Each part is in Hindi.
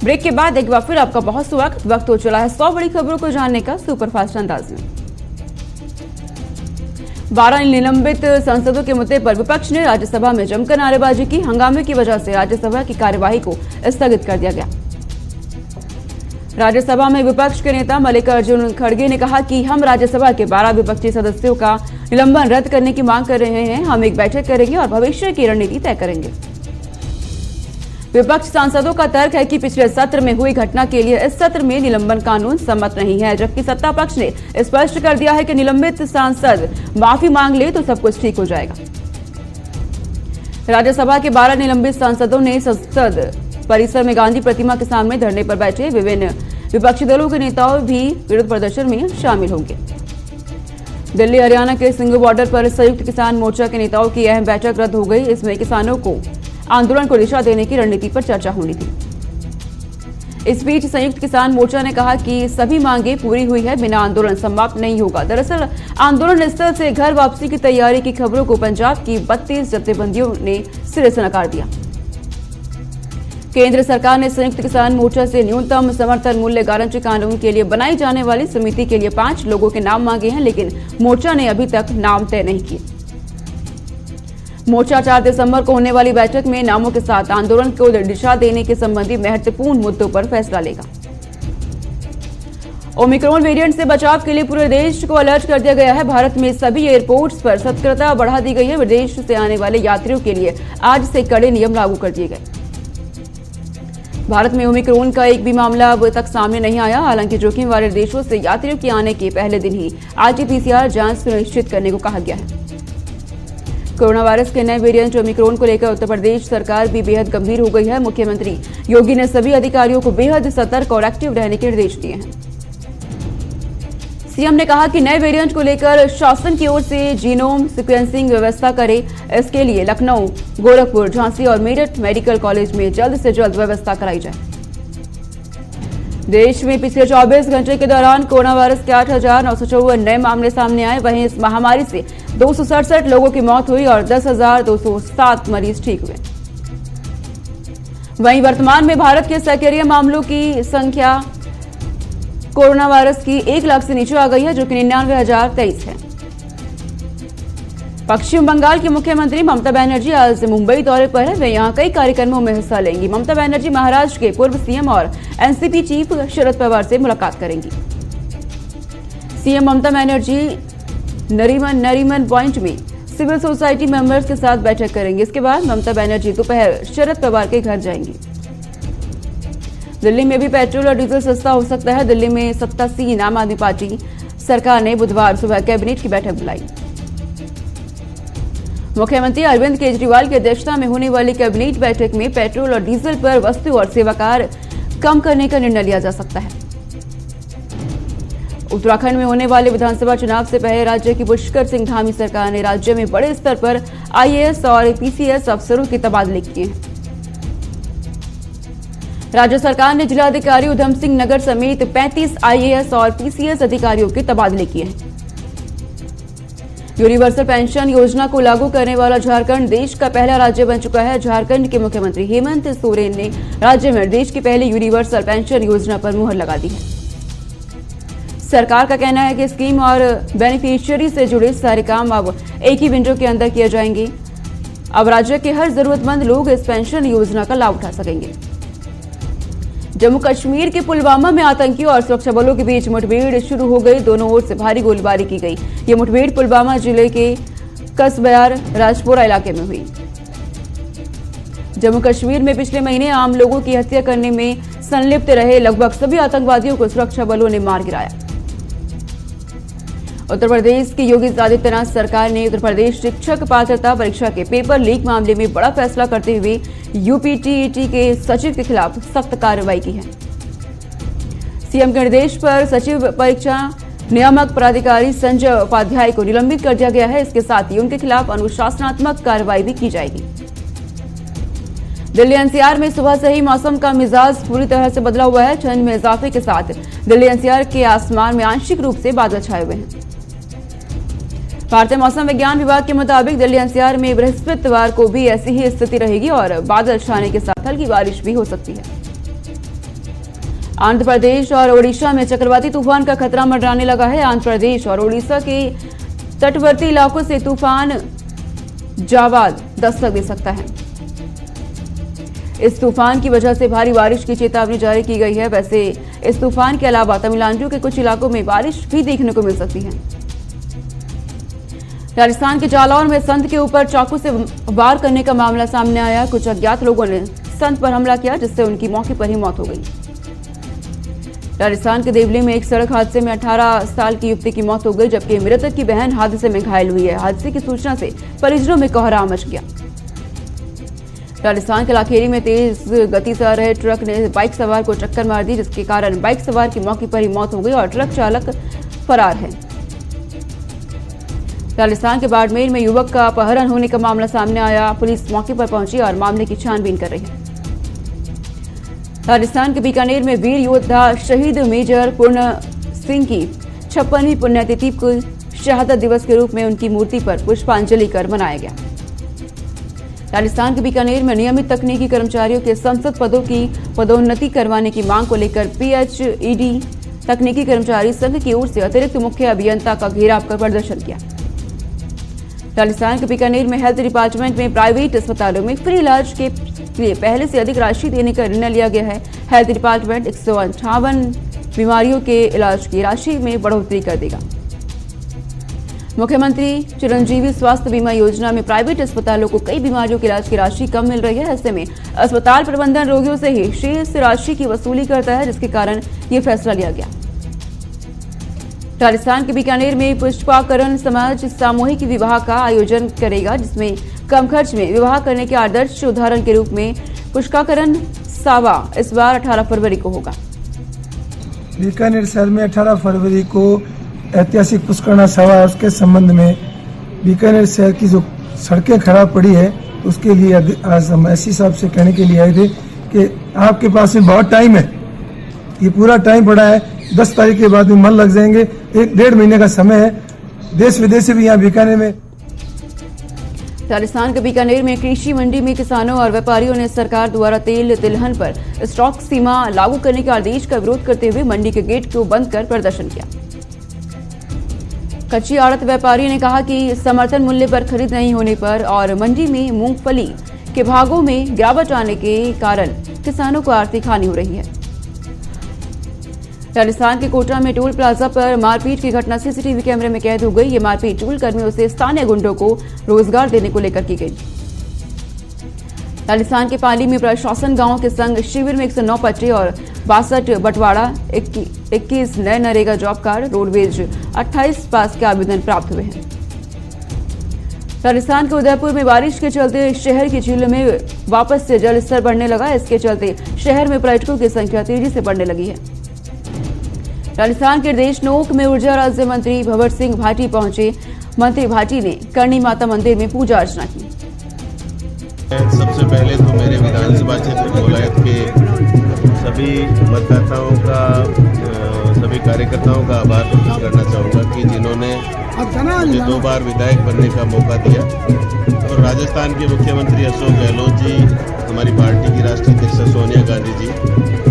ब्रेक के बाद एक बार फिर आपका बहुत स्वागत। वक्त हो चला है 100 बड़ी खबरों को जानने का सुपरफास्ट अंदाज में। 12 निलंबित सांसदों के मुद्दे पर विपक्ष ने राज्यसभा में जमकर नारेबाजी की। हंगामे की वजह से राज्यसभा की कार्यवाही को स्थगित कर दिया गया। राज्यसभा में विपक्ष के नेता मल्लिकार्जुन खड़गे ने कहा कि हम राज्यसभा के 12 विपक्षी सदस्यों का निलंबन रद्द करने की मांग कर रहे हैं। हम एक बैठक करेंगे और भविष्य की रणनीति तय करेंगे। विपक्ष सांसदों का तर्क है कि पिछले सत्र में हुई घटना के लिए इस सत्र में निलंबन कानून सम्मत नहीं है, जबकि सत्ता पक्ष ने स्पष्ट कर दिया है कि निलंबित सांसद माफी मांग ले तो सब कुछ ठीक हो जाएगा। राज्यसभा के 12 निलंबित सांसदों ने संसद परिसर में गांधी प्रतिमा के सामने धरने पर बैठे। विभिन्न विपक्षी दलों के नेताओं भी विरोध प्रदर्शन में शामिल होंगे। दिल्ली हरियाणा के सिंघू बॉर्डर पर संयुक्त किसान मोर्चा के नेताओं की अहम बैठक रद्द हो गई। इसमें किसानों को आंदोलन को दिशा देने की रणनीति पर चर्चा होनी थी। इस बीच संयुक्त किसान मोर्चा ने कहा कि सभी मांगे पूरी हुई है, बिना आंदोलन समाप्त नहीं होगा। दरअसल आंदोलन स्थल से घर वापसी की तैयारी की खबरों को पंजाब की 32 जत्थेबंदियों ने सिरे से नकार दिया। केंद्र सरकार ने संयुक्त किसान मोर्चा से न्यूनतम समर्थन मूल्य गारंटी कानून के लिए बनाई जाने वाली समिति के लिए 5 लोगों के नाम मांगे हैं, लेकिन मोर्चा ने अभी तक नाम तय नहीं किए। मोर्चा 4 दिसंबर को होने वाली बैठक में नामों के साथ आंदोलन को दिशा देने के संबंधी महत्वपूर्ण मुद्दों पर फैसला लेगा। ओमिक्रॉन वेरिएंट से बचाव के लिए पूरे देश को अलर्ट कर दिया गया है। भारत में सभी एयरपोर्ट्स पर सतर्कता बढ़ा दी गई है। विदेश से आने वाले यात्रियों के लिए आज से कड़े नियम लागू कर दिए गए। भारत में ओमिक्रॉन का एक भी मामला अब तक सामने नहीं आया। हालांकि जोखिम वाले देशों से यात्रियों के आने के पहले दिन ही RT-PCR जांच सुनिश्चित करने को कहा गया है। कोरोना वायरस के नए वेरिएंट ओमिक्रॉन को लेकर उत्तर प्रदेश सरकार भी बेहद गंभीर हो गई है। मुख्यमंत्री योगी ने सभी अधिकारियों को बेहद सतर्क और एक्टिव रहने के निर्देश दिए हैं। सीएम ने कहा कि नए वेरिएंट को लेकर शासन की ओर से जीनोम सीक्वेंसिंग व्यवस्था करे। इसके लिए लखनऊ, गोरखपुर, झांसी और मेरठ मेडिकल कॉलेज में जल्द से जल्द व्यवस्था कराई जाए। देश में पिछले 24 घंटे के दौरान कोरोना वायरस के 8,954 नए मामले सामने आए। वहीं इस महामारी से 267 लोगों की मौत हुई और 10,207 मरीज ठीक हुए। वहीं वर्तमान में भारत के सक्रिय मामलों की संख्या कोरोना वायरस की 1 लाख से नीचे आ गई है, जो कि 99,023 है। पश्चिम बंगाल की मुख्यमंत्री ममता बनर्जी आज मुंबई दौरे पर है। वे यहां कई कार्यक्रमों में हिस्सा लेंगी। ममता बनर्जी महाराष्ट्र के पूर्व सीएम और एनसीपी चीफ शरद पवार से मुलाकात करेंगी। सीएम ममता बनर्जी नरीमन पॉइंट में सिविल सोसाइटी मेंबर्स के साथ बैठक करेंगी। इसके बाद ममता बनर्जी दोपहर शरद पवार के घर जाएंगी। दिल्ली में भी पेट्रोल और डीजल सस्ता हो सकता है। दिल्ली में सत्तासीन आम आदमी पार्टी सरकार ने बुधवार सुबह कैबिनेट की बैठक बुलाई। मुख्यमंत्री अरविंद केजरीवाल की अध्यक्षता में होने वाली कैबिनेट बैठक में पेट्रोल और डीजल पर वस्तु और सेवा कर कम करने का निर्णय लिया जा सकता है। उत्तराखंड में होने वाले विधानसभा चुनाव से पहले राज्य की पुष्कर सिंह धामी सरकार ने राज्य में बड़े स्तर पर IAS और PCS अफसरों के तबादले किए हैं। राज्य सरकार ने जिलाधिकारी उधम सिंह नगर समेत 35 IAS और PCS अधिकारियों के तबादले किए हैं। यूनिवर्सल पेंशन योजना को लागू करने वाला झारखंड देश का पहला राज्य बन चुका है। झारखंड के मुख्यमंत्री हेमंत सोरेन ने राज्य में देश की पहली यूनिवर्सल पेंशन योजना पर मुहर लगा दी है। सरकार का कहना है कि स्कीम और बेनिफिशियरी से जुड़े सारे काम अब एक ही विंडो के अंदर किए जाएंगे। अब राज्य के हर जरूरतमंद लोग इस पेंशन योजना का लाभ उठा सकेंगे। जम्मू कश्मीर के पुलवामा में आतंकियों और सुरक्षा बलों के बीच मुठभेड़ शुरू हो गई। दोनों ओर से भारी गोलीबारी की गई। ये मुठभेड़ पुलवामा जिले के कसबयार राजपुरा इलाके में हुई। जम्मू कश्मीर में पिछले महीने आम लोगों की हत्या करने में संलिप्त रहे लगभग सभी आतंकवादियों को सुरक्षा बलों ने मार गिराया। उत्तर प्रदेश की योगी आदित्यनाथ सरकार ने उत्तर प्रदेश शिक्षक पात्रता परीक्षा के पेपर लीक मामले में बड़ा फैसला करते हुए UPTET के सचिव के खिलाफ सख्त कार्रवाई की है। सीएम के निर्देश पर सचिव परीक्षा नियामक प्राधिकारी संजय उपाध्याय को निलंबित कर दिया गया है। इसके साथ ही उनके खिलाफ अनुशासनात्मक कार्रवाई भी की जाएगी। दिल्ली NCR में सुबह से ही मौसम का मिजाज पूरी तरह से बदला हुआ है। ठंड में इजाफे के साथ दिल्ली NCR के आसमान में आंशिक रूप से बादल छाए हुए हैं। भारतीय मौसम विज्ञान विभाग के मुताबिक दिल्ली NCR में बृहस्पतिवार को भी ऐसी ही स्थिति रहेगी और बादल छाने के साथ हल्की बारिश भी हो सकती है। आंध्र प्रदेश और ओडिशा में चक्रवाती तूफान का खतरा मंडराने लगा है। आंध्र प्रदेश और ओडिशा के तटवर्ती इलाकों से तूफान जावाद दस्तक दे सकता है। इस तूफान की वजह से भारी बारिश की चेतावनी जारी की गई है। वैसे इस तूफान के अलावा तमिलनाडु के कुछ इलाकों में बारिश भी देखने को मिल सकती है। राजस्थान के जालौर में संत के ऊपर चाकू से वार करने का मामला सामने आया। कुछ अज्ञात लोगों ने संत पर हमला किया, जिससे उनकी मौके पर ही मौत हो गई। राजस्थान के देवली में एक सड़क हादसे में 18 साल की युवती की मौत हो गई, जबकि मृतक की बहन हादसे में घायल हुई है। हादसे की सूचना से परिजनों में कोहराम मच गया। राजस्थान के लाखेरी में तेज गति से आ रहे ट्रक ने बाइक सवार को टक्कर मार दी, जिसके कारण बाइक सवार की मौके पर ही मौत हो गई और ट्रक चालक फरार है। राजस्थान के बाड़मेर में युवक का अपहरण होने का मामला सामने आया। पुलिस मौके पर पहुंची और मामले की छानबीन कर रही है। राजस्थान के बीकानेर में वीर योद्धा शहीद मेजर पूर्ण सिंह की 56वीं पुण्यतिथि को शहादत दिवस के रूप में उनकी मूर्ति पर पुष्पांजलि कर मनाया गया। राजस्थान के बीकानेर में नियमित तकनीकी कर्मचारियों के संसद पदों की पदोन्नति करवाने की मांग को लेकर पीएचईडी तकनीकी कर्मचारी संघ की ओर से अतिरिक्त मुख्य अभियंता का घेराव कर प्रदर्शन किया। राजस्थान के बीकानेर में हेल्थ डिपार्टमेंट में प्राइवेट अस्पतालों में फ्री इलाज के लिए पहले से अधिक राशि देने का निर्णय लिया गया है। हेल्थ डिपार्टमेंट 158 बीमारियों के इलाज की राशि में बढ़ोतरी कर देगा। मुख्यमंत्री चिरंजीवी स्वास्थ्य बीमा योजना में प्राइवेट अस्पतालों को कई बीमारियों के इलाज की राशि कम मिल रही है। ऐसे में अस्पताल प्रबंधन रोगियों से ही शेष राशि की वसूली करता है, जिसके कारण ये फैसला लिया गया। राजस्थान के बीकानेर में पुष्पाकरण समाज सामूहिक विवाह का आयोजन करेगा, जिसमें कम खर्च में विवाह करने के आदर्श उदाहरण के रूप में पुष्पाकरण सावा इस बार 18 फरवरी को होगा। बीकानेर शहर में 18 फरवरी को ऐतिहासिक पुष्करणा सभा, उसके संबंध में बीकानेर शहर की जो सड़कें खराब पड़ी है उसके लिए आज हम एससी साहब से कहने के लिए आए थे कि आपके पास में बहुत टाइम है, ये पूरा टाइम पड़ा है, 10 तारीख के बाद में मन लग जाएंगे, 1-1.5 महीने का समय है। देश विदेश से भी यहाँ बीकानेर में। राजस्थान के बीकानेर में कृषि मंडी में किसानों और व्यापारियों ने सरकार द्वारा तेल तिलहन पर स्टॉक सीमा लागू करने के आदेश का विरोध करते हुए मंडी के गेट को बंद कर प्रदर्शन किया। कच्ची आड़त व्यापारी ने कहा कि समर्थन मूल्य पर खरीद नहीं होने पर और मंडी में मूंगफली के भागों में गिरावट आने के कारण किसानों को आर्थिक हानि हो रही है। राजस्थान के कोटा में टोल प्लाजा पर मारपीट की घटना सीसीटीवी कैमरे में कैद हो गई। ये मारपीट टोल कर्मियों से स्थानीय गुंडों को रोजगार देने को लेकर की गई। राजस्थान के पाली में प्रशासन गांव के संग शिविर में 109 पट्टे और 62 बंटवारा, 21 नए नरेगा जॉब कार्ड, रोडवेज 28 पास के आवेदन प्राप्त हुए हैं। राजस्थान के उदयपुर में बारिश के चलते शहर की झीलों में वापस से जल स्तर बढ़ने लगा। इसके चलते शहर में पर्यटकों की संख्या तेजी से बढ़ने लगी है। राजस्थान के देशनोक में ऊर्जा राज्य मंत्री भंवर सिंह भाटी पहुंचे। मंत्री भाटी ने करणी माता मंदिर में पूजा अर्चना की। सबसे पहले तो मेरे विधानसभा क्षेत्र कोलायत के सभी मतदाताओं का, सभी कार्यकर्ताओं का आभार प्रकट करना चाहूँगा कि जिन्होंने मुझे 2 बार विधायक बनने का मौका दिया। और राजस्थान के मुख्यमंत्री अशोक गहलोत जी, हमारी पार्टी की राष्ट्रीय अध्यक्ष सोनिया गांधी जी,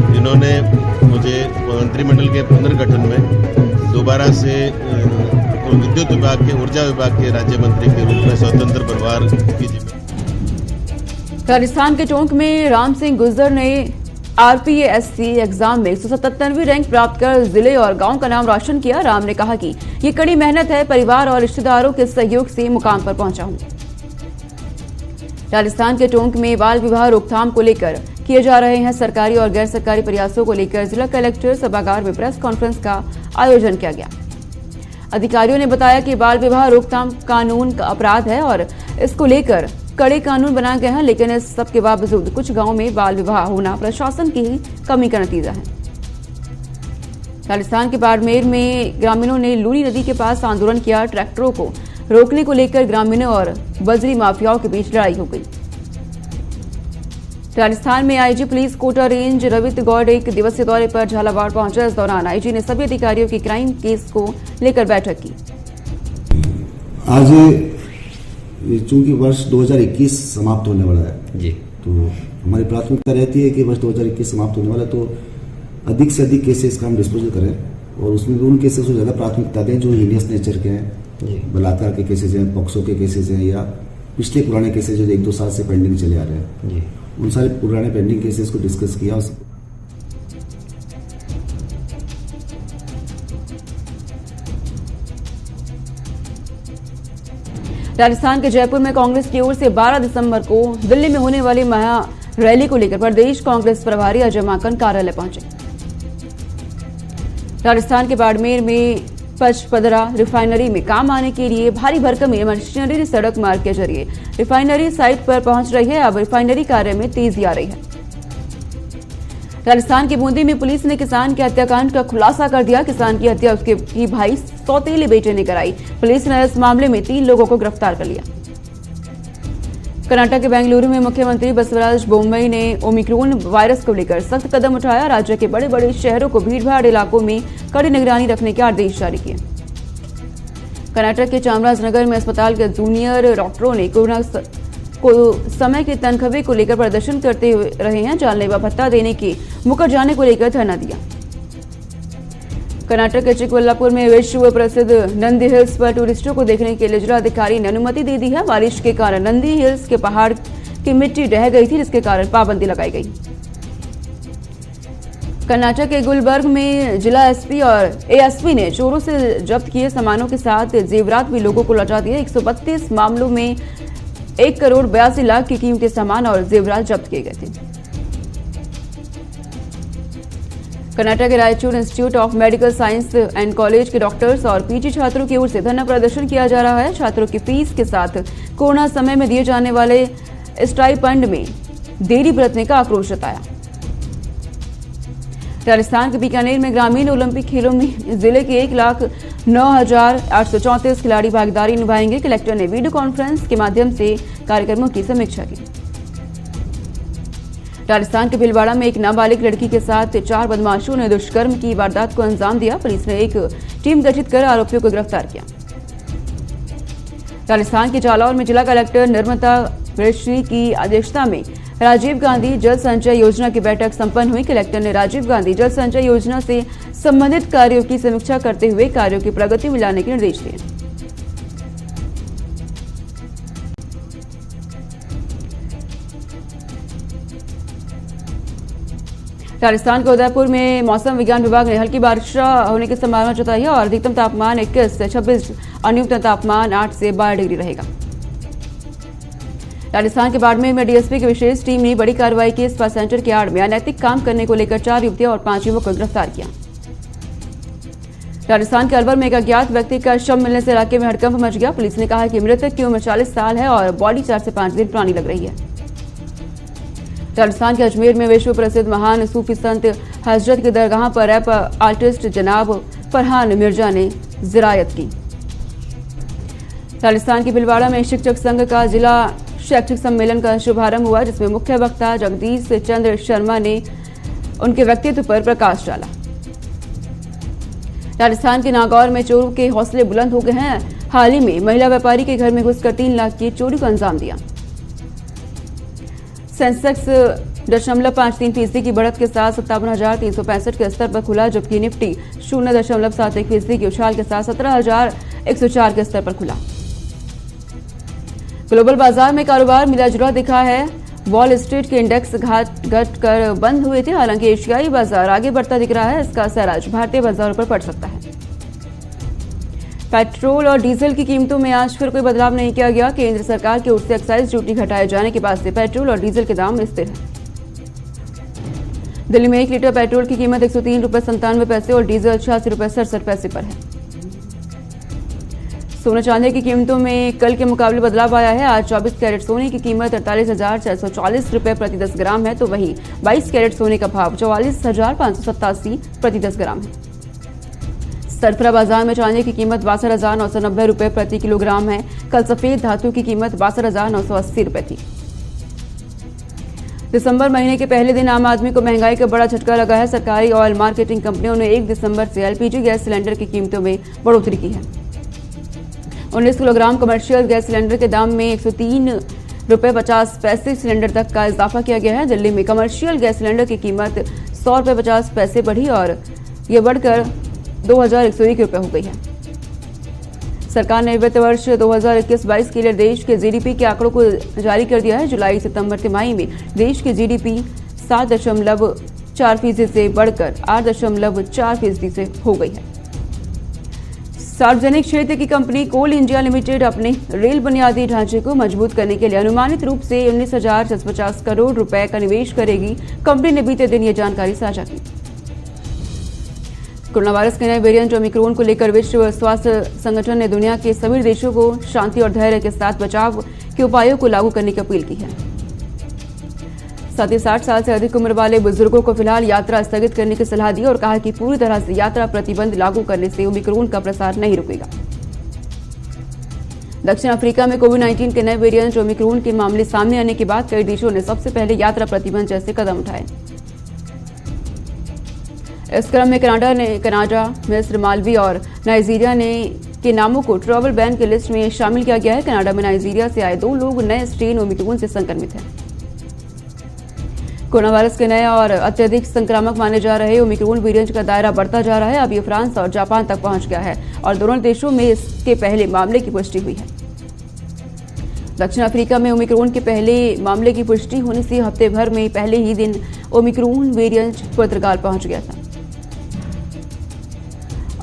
जिन्होंने मुझे मंत्रिमंडल के पुनर्गठन में दोबारा से विद्युत विभाग के, ऊर्जा विभाग के राज्य मंत्री के रूप में स्वतंत्र प्रभार की जिम्मेदारी। राजस्थान के टोंक में राम सिंह गुर्जर ने आरपीएससी एग्जाम में 177वीं रैंक प्राप्त कर जिले और गांव का नाम रोशन किया। राम ने कहा कि ये कड़ी मेहनत है, परिवार और रिश्तेदारों के सहयोग से मुकाम पर पहुंचा हूं। राजस्थान के टोंक में बाल विवाह रोकथाम को लेकर किए जा रहे हैं सरकारी और गैर सरकारी प्रयासों को लेकर जिला कलेक्टर सभागार में प्रेस कॉन्फ्रेंस का आयोजन किया गया। अधिकारियों ने बताया कि बाल विवाह रोकथाम कानून का अपराध है और इसको लेकर कड़े कानून बनाए गए हैं, लेकिन इस सब के बावजूद कुछ गांवों में बाल विवाह होना प्रशासन की ही कमी का नतीजा है। राजस्थान के बाड़मेर में ग्रामीणों ने लूनी नदी के पास आंदोलन किया। ट्रैक्टरों को रोकने को लेकर ग्रामीणों और बजरी माफियाओं के बीच लड़ाई हो गई। राजस्थान में IG police Kota range Ravit Gaur एक दिवसीय दौरे पर झालावाड़ पहुंचे। इस दौरान आईजी ने सभी अधिकारियों की क्राइम केस को लेकर बैठक की। आज चूंकि वर्ष 2021 समाप्त होने वाला है जी, तो हमारी प्राथमिकता रहती है कि वर्ष 2021 समाप्त होने वाला है, तो अधिक से अधिक केसेस का हम डिस्पोजल करें और उसमें भी उन केसेस को ज़्यादा प्राथमिकता दें जो हीनियस नेचर के हैं, बलात्कार के केसेस हैं, पॉक्सो के केसेस हैं या पिछले पुराने केसेस जो 1-2 साल से पेंडिंग चले आ रहे हैं, उन सारे पुराने पेंडिंग केसेस को डिस्कस किया। राजस्थान के जयपुर में कांग्रेस की ओर से 12 दिसंबर को दिल्ली में होने वाली महा रैली को लेकर प्रदेश कांग्रेस प्रभारी अजय माकन कार्यालय पहुंचे। राजस्थान के बाड़मेर में पचपदरा रिफाइनरी में काम आने के लिए भारी भरकम मशीनरी सड़क मार्ग के जरिए रिफाइनरी साइट पर पहुंच रही है। अब रिफाइनरी कार्य में तेजी आ रही है। राजस्थान के बूंदी में पुलिस ने किसान के हत्याकांड का खुलासा कर दिया। किसान की हत्या उसके ही भाई सौतेले बेटे ने कराई। पुलिस ने इस मामले में 3 लोगों को गिरफ्तार कर लिया। कर्नाटक के बेंगलुरु में मुख्यमंत्री बसवराज बोम्मई ने ओमिक्रॉन वायरस को लेकर सख्त कदम उठाया। राज्य के बड़े बड़े शहरों को भीड़भाड़ इलाकों में कड़ी निगरानी रखने के आदेश जारी किए। कर्नाटक के चामराजनगर में अस्पताल के जूनियर डॉक्टरों ने कोरोना को समय के तनख्वाह को लेकर प्रदर्शन करते रहे हैं। जानलेवा भत्ता देने के मुकर जाने को लेकर धरना दिया। कर्नाटक के चिकबल्लापुर में विश्व प्रसिद्ध नंदी हिल्स पर टूरिस्टों को देखने के लिए जिलाधिकारी ने अनुमति दे दी है। बारिश के कारण नंदी हिल्स के पहाड़ की मिट्टी ढह गई थी, जिसके कारण पाबंदी लगाई गई। कर्नाटक के गुलबर्ग में जिला एसपी और एएसपी ने चोरों से जब्त किए सामानों के साथ जेवरात भी लोगों को लौटा दिए। 132 मामलों में 1 करोड़ 82 लाख की कीमती सामान और जेवरात जब्त किए गए थे। कर्नाटक के Raichur institute of medical science and college के डॉक्टर्स और पीजी छात्रों की ओर से धरना प्रदर्शन किया जा रहा है। छात्रों की फीस के साथ कोरोना समय में दिए जाने वाले स्टाइपेंड में देरी बरतने का आक्रोश जताया। राजस्थान के बीकानेर में ग्रामीण ओलंपिक खेलों में जिले के 1,09,834 खिलाड़ी भागीदारी निभाएंगे। कलेक्टर ने वीडियो कॉन्फ्रेंस के माध्यम से कार्यक्रमों की समीक्षा की। राजस्थान के भीलवाड़ा में एक नाबालिग लड़की के साथ 4 बदमाशों ने दुष्कर्म की वारदात को अंजाम दिया। पुलिस ने एक टीम गठित कर आरोपियों को गिरफ्तार किया। राजस्थान के जालौर में जिला कलेक्टर निर्मता वृष्णि की अध्यक्षता में राजीव गांधी जल संचय योजना की बैठक संपन्न हुई। कलेक्टर ने राजीव गांधी जल संचय योजना से संबंधित कार्यों की समीक्षा करते हुए कार्यों की प्रगति में लाने के निर्देश दिए। राजस्थान के उदयपुर में मौसम विज्ञान विभाग ने हल्की बारिश होने की संभावना जताई है और अधिकतम तापमान 21 से 26 और न्यूनतम तापमान 8 से 12 डिग्री रहेगा। राजस्थान के बाड़मेर में डीएसपी की विशेष टीम ने बड़ी कार्रवाई की। स्पा सेंटर के आड़ में अनैतिक काम करने को लेकर 4 युवतियां और 5 युवकों को गिरफ्तार किया। राजस्थान के अलवर में एक अज्ञात व्यक्ति का शव मिलने से इलाके में हड़कंप मच गया। पुलिस ने कहा कि मृतक की उम्र 40 साल है और बॉडी 4 से 5 दिन पुरानी लग रही है। राजस्थान के अजमेर में विश्व प्रसिद्ध महान सूफी संत हजरत की दरगाह पर रैप आर्टिस्ट जनाब फरहान मिर्जा ने जिरायत की। राजस्थान के भीलवाड़ा में शिक्षक संघ का जिला शैक्षिक सम्मेलन का शुभारंभ हुआ, जिसमें मुख्य वक्ता जगदीश चंद्र शर्मा ने उनके व्यक्तित्व पर प्रकाश डाला। राजस्थान के नागौर में चोरों के हौसले बुलंद हो गए हैं। हाल ही में महिला व्यापारी के घर में घुसकर 3 लाख की चोरी को अंजाम दिया। सेंसेक्स 0.53% की बढ़त के साथ 57,365 के स्तर पर खुला, जबकि निफ्टी 0.71% की उछाल के साथ 17,104 के स्तर पर खुला। ग्लोबल बाजार में कारोबार मिला-जुला दिखा है। वॉल स्ट्रीट के इंडेक्स घट कर बंद हुए थे। हालांकि एशियाई बाजार आगे बढ़ता दिख रहा है। इसका असर आज भारतीय बाजारों पर पड़ सकता है। पेट्रोल और डीजल की कीमतों में आज फिर कोई बदलाव नहीं किया गया। केंद्र सरकार की ओर से एक्साइज ड्यूटी घटाए जाने के बाद से पेट्रोल और डीजल के दाम स्थिर हैं। दिल्ली में 1 लीटर पेट्रोल की कीमत 103.97 रुपए और डीजल 86.67 रुपए पर है। सोना चांदी की कीमतों में कल के मुकाबले बदलाव आया है। आज 24 कैरेट सोने की कीमत 48,440 रुपए प्रति 10 ग्राम है, तो वहीं 22 कैरेट सोने का भाव 44,587 प्रति 10 ग्राम है। सरफरा बाजार में चांदी की कीमत 62,990 रुपए प्रति किलोग्राम है। कल सफेद धातु की कीमत 62,980 रुपए थी। दिसंबर महीने के पहले दिन आम आदमी को महंगाई का बड़ा झटका लगा है। सरकारी ऑयल मार्केटिंग कंपनियों ने 1 दिसंबर से एलपीजी गैस सिलेंडर की कीमतों में बढ़ोतरी की है। 19 किलोग्राम कमर्शियल गैस सिलेंडर के दाम में 103.50 रुपए सिलेंडर तक का इजाफा किया गया है। दिल्ली में कमर्शियल गैस सिलेंडर की कीमत ₹100.50 बढ़ी और ये बढ़कर 2,101 रुपये हो गई है। सरकार ने वित्त वर्ष 2021-22 के लिए देश के जीडीपी के आंकड़ों को जारी कर दिया है। जुलाई सितंबर तिमाही में देश की जीडीपी 7.4% से बढ़कर 8.4% से हो गई है। सार्वजनिक क्षेत्र की कंपनी कोल इंडिया लिमिटेड अपने रेल बुनियादी ढांचे को मजबूत करने के लिए अनुमानित रूप से 19,650 करोड़ रुपए का निवेश करेगी। कंपनी ने बीते दिन ये जानकारी साझा की। कोरोना वायरस के नए वेरिएंट ओमिक्रॉन को लेकर विश्व स्वास्थ्य संगठन ने दुनिया के सभी देशों को शांति और धैर्य के साथ बचाव के उपायों को लागू करने की अपील की है। साथ ही 60 साल से अधिक उम्र वाले बुजुर्गों को फिलहाल यात्रा स्थगित करने की सलाह दी और कहा कि पूरी तरह से यात्रा प्रतिबंध लागू करने से ओमिक्रॉन का प्रसार नहीं रुकेगा। दक्षिण अफ्रीका में कोविड-19 के नए वेरिएंट ओमिक्रॉन के मामले सामने आने के बाद कई देशों ने सबसे पहले यात्रा प्रतिबंध जैसे कदम उठाए। इस क्रम में कनाडा, मिस्र, मालवी और नाइजीरिया के नामों को ट्रैवल बैन की लिस्ट में शामिल किया गया है। कनाडा में नाइजीरिया से आए 2 लोग नए स्ट्रेन ओमिक्रॉन से संक्रमित हैं। कोरोना वायरस के नए और अत्यधिक संक्रामक माने जा रहे ओमिक्रॉन वेरिएंट का दायरा बढ़ता जा रहा है। अब ये फ्रांस और जापान तक पहुंच गया है और दोनों देशों में इसके पहले मामले की पुष्टि हुई है। दक्षिण अफ्रीका में ओमिक्रॉन के पहले मामले की पुष्टि होने से हफ्ते भर में पहले ही दिन ओमिक्रॉन वेरिएंट पुर्तगाल पहुंच गया था।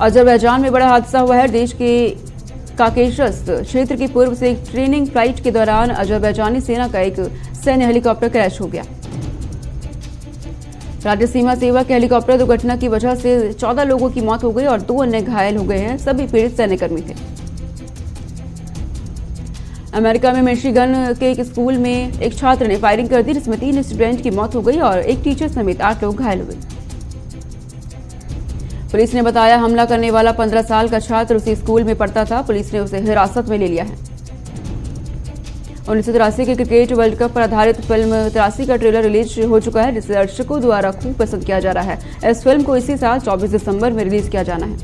अजरबैजान में बड़ा हादसा हुआ है। देश के काकेशस क्षेत्र की पूर्व से एक ट्रेनिंग फ्लाइट के दौरान अजरबैजानी सेना का एक सैन्य हेलीकॉप्टर क्रैश हो गया। राज्य सीमा सेवा के हेलीकॉप्टर दुर्घटना की वजह से 14 लोगों की मौत हो गई और 2 अन्य घायल हो गए हैं। सभी पीड़ित सैन्यकर्मी थे। अमेरिका में मिशिगन के एक स्कूल में एक छात्र ने फायरिंग कर दी, जिसमें 3 स्टूडेंट की मौत हो गई और एक टीचर समेत 8 लोग घायल हुए। पुलिस ने बताया हमला करने वाला 15 साल का छात्र उसी स्कूल में पढ़ता था। पुलिस ने उसे हिरासत में ले लिया है। 1983 के क्रिकेट वर्ल्ड कप पर आधारित फिल्म 83 का ट्रेलर रिलीज हो चुका है, जिसे दर्शकों द्वारा खूब पसंद किया जा रहा है। इस फिल्म को इसी साल 24 दिसंबर में रिलीज किया जाना है।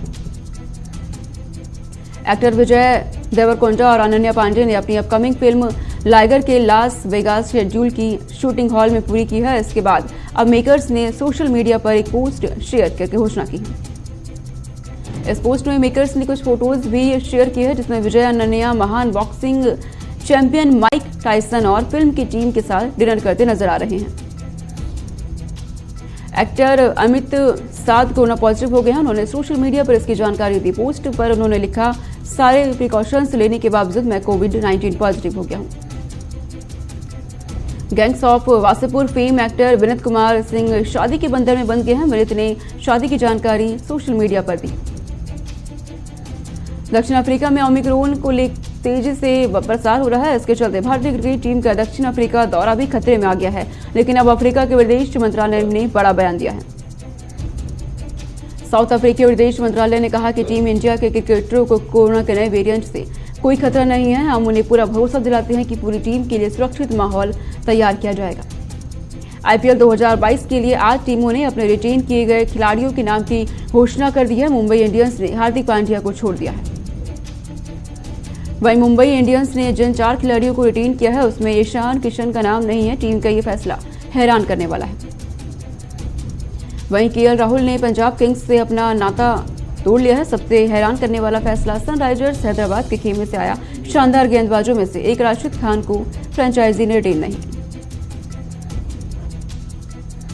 एक्टर विजय देवरकोंडा और अनन्या पांडे ने अपनी अपकमिंग फिल्म लाइगर के लास वेगास शेड्यूल की शूटिंग हॉल में पूरी की है। इसके बाद अब मेकर्स ने सोशल मीडिया पर एक पोस्ट शेयर करके घोषणा की है। इस पोस्ट में मेकर्स ने कुछ फोटोज भी शेयर की है, जिसमें विजय, अनन्या महान बॉक्सिंग चैंपियन माइक टायसन और फिल्म की टीम के साथ डिनर करते नजर आ रहे हैं। Actor Amit Sadh corona positive हो गए हैं। उन्होंने सोशल मीडिया पर इसकी जानकारी दी। पोस्ट पर उन्होंने लिखा, सारे प्रिकॉशंस लेने के बावजूद मैं कोविड-19 पॉजिटिव हो गया हूं। Gangs of Wasseypur fame actor Vineet Kumar Singh शादी के बंधन में बंध गए हैं। विनीत ने शादी की जानकारी सोशल मीडिया पर दी। दक्षिण अफ्रीका में ओमिक्रॉन को लेकर तेजी से प्रसार हो रहा है। इसके चलते भारतीय क्रिकेट टीम का दक्षिण अफ्रीका दौरा भी खतरे में आ गया है। लेकिन अब अफ्रीका के विदेश मंत्रालय ने बड़ा बयान दिया है। साउथ अफ्रीकी विदेश मंत्रालय ने कहा कि टीम इंडिया के क्रिकेटरों को कोरोना के नए वेरिएंट से कोई खतरा नहीं है। हम उन्हें पूरा भरोसा दिलाते हैं कि पूरी टीम के लिए सुरक्षित माहौल तैयार किया जाएगा। आईपीएल 2022 के लिए 8 टीमों ने अपने रिटेन किए गए खिलाड़ियों के नाम की घोषणा कर दी है। मुंबई इंडियंस ने हार्दिक पांड्या को छोड़ दिया है। वहीं मुंबई इंडियंस ने जिन 4 खिलाड़ियों को रिटेन किया है, उसमें ईशान किशन का नाम नहीं है। टीम का ये फैसला हैरान करने वाला है। वहीं केएल राहुल ने पंजाब किंग्स से अपना नाता तोड़ लिया है। सबसे हैरान करने वाला फैसला सनराइजर्स हैदराबाद के खेमे से आया। शानदार गेंदबाजों में से एक राशिद खान को फ्रेंचाइजी ने रिटेन नहीं।